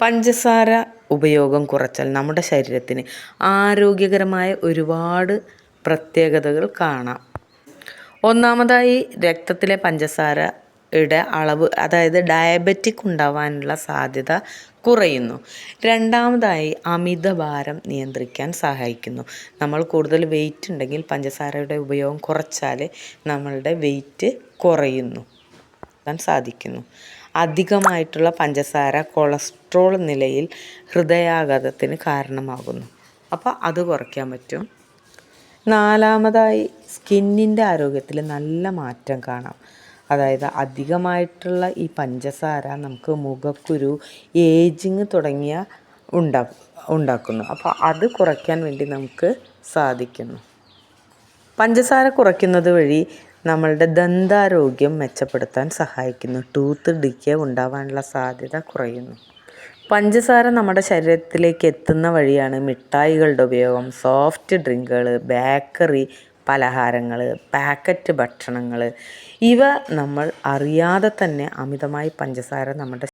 പഞ്ചസാര ഉപയോഗം കുറച്ചാൽ നമ്മുടെ ശരീരത്തിന് ആരോഗ്യകരമായ ഒരുപാട് പ്രത്യേകതകൾ കാണാം. ഒന്നാമതായി രക്തത്തിലെ പഞ്ചസാരയുടെ അളവ്, അതായത് ഡയബറ്റിക് ഉണ്ടാവാനുള്ള സാധ്യത കുറയുന്നു. രണ്ടാമതായി അമിതഭാരം നിയന്ത്രിക്കാൻ സഹായിക്കുന്നു. നമ്മൾ കൂടുതൽ വെയിറ്റ് ഉണ്ടെങ്കിൽ പഞ്ചസാരയുടെ ഉപയോഗം കുറച്ചാൽ നമ്മളുടെ വെയിറ്റ് കുറയുന്നു സാധിക്കുന്നു. അധികമായിട്ടുള്ള പഞ്ചസാര കൊളസ്ട്രോൾ നിലയിൽ ഹൃദയാഘാതത്തിന് കാരണമാകുന്നു. അപ്പോൾ അത് കുറയ്ക്കാൻ പറ്റും. നാലാമതായി സ്കിന്നിൻ്റെ ആരോഗ്യത്തിൽ നല്ല മാറ്റം കാണാം. അതായത് അധികമായിട്ടുള്ള ഈ പഞ്ചസാര നമുക്ക് മുഖക്കുരു, ഏജിങ് തുടങ്ങിയ ഉണ്ടാക്കുന്നു. അപ്പോൾ അത് കുറയ്ക്കാൻ വേണ്ടി നമുക്ക് സാധിക്കുന്നു. പഞ്ചസാര കുറയ്ക്കുന്നത് വഴി നമ്മളുടെ ദന്താരോഗ്യം മെച്ചപ്പെടുത്താൻ സഹായിക്കുന്നു. ടൂത്ത് ഡിക്കേ ഉണ്ടാവാനുള്ള സാധ്യത കുറയുന്നു. പഞ്ചസാര നമ്മുടെ ശരീരത്തിലേക്ക് എത്തുന്ന വഴിയാണ് മിഠായികളുടെ ഉപയോഗം, സോഫ്റ്റ് ഡ്രിങ്കുകൾ, ബേക്കറി പലഹാരങ്ങൾ, പാക്കറ്റ് ഭക്ഷണങ്ങൾ, ഇവ നമ്മൾ അറിയാതെ തന്നെ അമിതമായി പഞ്ചസാര നമ്മുടെ